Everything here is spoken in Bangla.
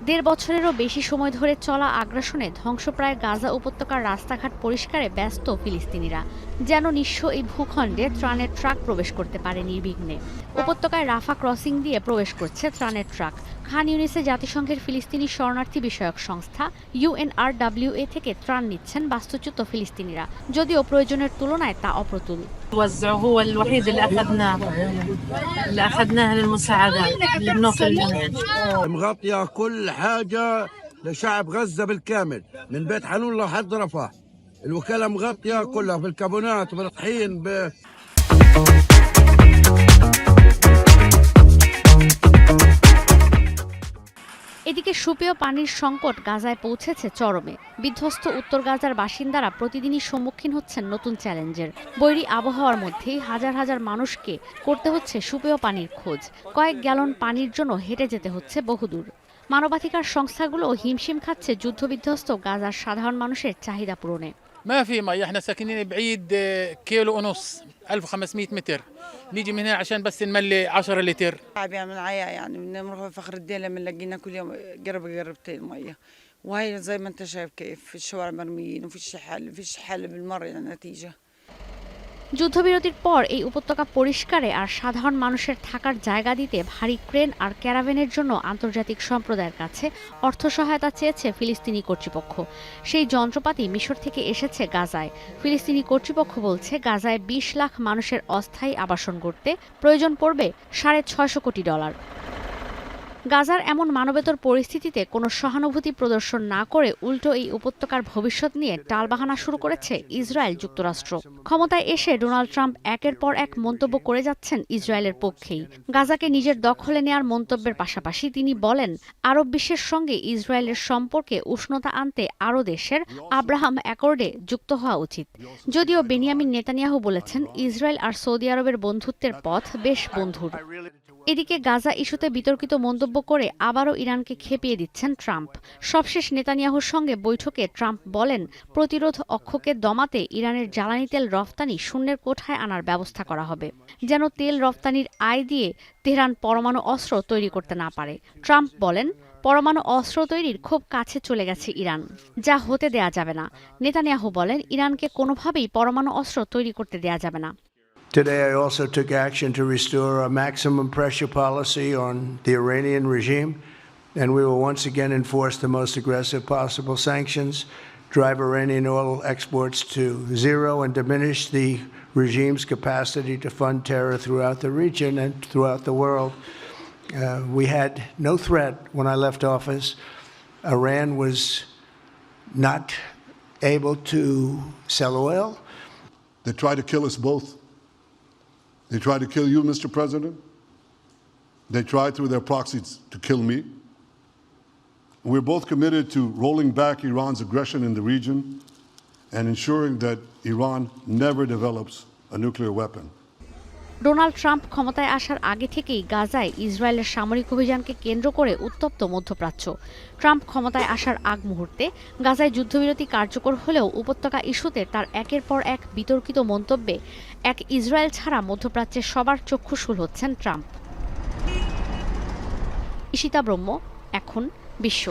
দেড় বছরেরও বেশি সময় ধরে চলা আগ্রাসনে ধ্বংসপ্রায় গাজা উপত্যকার রাস্তাঘাট পরিষ্কারে ব্যস্ত ফিলিস্তিনিরা। যেন নিঃস্ব এই ভূখণ্ডে ত্রাণের ট্রাক প্রবেশ করতে পারে নির্বিঘ্নে। উপত্যকায় রাফা ক্রসিং দিয়ে প্রবেশ করছে ত্রাণের ট্রাক। খান ইউনিসে জাতিসংঘের ফিলিস্তিনি শরণার্থী বিষয়ক সংস্থা UNRWA থেকে ত্রাণ নিচ্ছেন বাস্তুচ্যুত ফিলিস্তিনিরা, যদিও প্রয়োজনের তুলনায় তা অপ্রতুল। هو الوحيد اللي أخذناه للمساعدات اللي بنوصل لهون. مغطية كل حاجة لشعب غزة بالكامل من بيت حنون لحد رفح. الوكالة مغطية كلها بالكابونات وبالطحين এদিকে সুপেয় পানির সংকট গাজায় পৌঁছেছে চরমে। বিধ্বস্ত উত্তর গাজার বাসিন্দারা প্রতিদিনই সম্মুখীন হচ্ছেন নতুন চ্যালেঞ্জের। বৈরী আবহাওয়ার মধ্যেই হাজার হাজার মানুষকে করতে হচ্ছে সুপেয় পানির খোঁজ। কয়েক গ্যালন পানির জন্য হেঁটে যেতে হচ্ছে বহুদূর। মানবাধিকার সংস্থাগুলো হিমশিম খাচ্ছে যুদ্ধবিধ্বস্ত গাজার সাধারণ মানুষের চাহিদা পূরণে। ما في مي، احنا ساكنين بعيد كيلو ونص 1500 متر، نيجي من هنا عشان بس نملي 10 لتر. بيعمل معايا يعني بنروح فخر الدين بنلاقينا كل يوم قربتين ميه، وهي زي ما انت شايف كيف في الشوارع مرميين وفيش حل بالمره نتيجه. যুদ্ধবিরতির পর এই উপত্যকা পরিষ্কারে আর সাধারণ মানুষের থাকার জায়গা দিতে ভারী ক্রেন আর ক্যারাভেনের জন্য আন্তর্জাতিক সম্প্রদায়ের কাছে অর্থ সহায়তা চেয়েছে ফিলিস্তিনি কর্তৃপক্ষ। সেই যন্ত্রপাতি মিশর থেকে এসেছে গাজায়। ফিলিস্তিনি কর্তৃপক্ষ বলছে গাজায় 20 লাখ মানুষের অস্থায়ী আবাসন গড়তে প্রয়োজন পড়বে $650 কোটি। গাজার এমন মানবেতর পরিস্থিতিতে কোনো সহানুভূতি প্রদর্শন না করে উল্টো এই উপত্যকার ভবিষ্যৎ নিয়ে টালবাহানা শুরু করেছে ইসরায়েল যুক্তরাষ্ট্র। ক্ষমতায় এসে ডোনাল্ড ট্রাম্প একের পর এক মন্তব্য করে যাচ্ছেন ইসরায়েলের পক্ষেই। গাজাকে নিজের দখলে নেয়ার মন্তব্যের পাশাপাশি তিনি বলেন, আরব বিশ্বের সঙ্গে ইসরায়েলের সম্পর্কে উষ্ণতা আনতে আরও দেশের আব্রাহাম অ্যাকর্ডে যুক্ত হওয়া উচিত। যদিও বেনিয়ামিন নেতানিয়াহু বলেছেন, ইসরায়েল আর সৌদি আরবের বন্ধুত্বের পথ বেশ বন্ধুর। এদিকে গাজা ইস্যুতে বিতর্কিত মন্তব্য করে আবারও ইরানকে খেপিয়ে দিচ্ছেন ট্রাম্প। সবশেষ নেতানিয়াহুর সঙ্গে বৈঠকে ট্রাম্প বলেন, প্রতিরোধ অক্ষকে দমাতে ইরানের জ্বালানি তেল রফতানি শূন্যের কোঠায় আনার ব্যবস্থা করা হবে, যেন তেল রফতানির আয় দিয়ে তেহরান পরমাণু অস্ত্র তৈরি করতে না পারে। ট্রাম্প বলেন, পরমাণু অস্ত্র তৈরির খুব কাছে চলে গেছে ইরান, যা হতে দেয়া যাবে না। নেতানিয়াহু বলেন, ইরানকে কোনোভাবেই পরমাণু অস্ত্র তৈরি করতে দেয়া যাবে না। Today, I also took action to restore a maximum pressure policy on the Iranian regime, and we will once again enforce the most aggressive possible sanctions, drive Iranian oil exports to zero, and diminish the regime's capacity to fund terror throughout the region and throughout the world. We had no threat when I left office. Iran was not able to sell oil. They tried to kill us both. They tried to kill you, Mr. President. They tried through their proxies to kill me. We're both committed to rolling back Iran's aggression in the region and ensuring that Iran never develops a nuclear weapon. Donald Trump ক্ষমতায় আসার আগে থেকেই গাজায় ইসরায়েলের সামরিক অভিযানকে কেন্দ্র করে উত্তপ্ত মধ্যপ্রাচ্য। ট্রাম্প ক্ষমতায় আসার আগ মুহূর্তে গাজায় যুদ্ধবিরতি কার্যকর হলেও উপত্যকা ইস্যুতে তার একের পর এক বিতর্কিত মন্তব্যে এক ইসরায়েল ছাড়া মধ্যপ্রাচ্যের সবার চক্ষুশূল হচ্ছেন ট্রাম্প। ঈশিতা ব্রহ্ম, এখন বিশ্ব।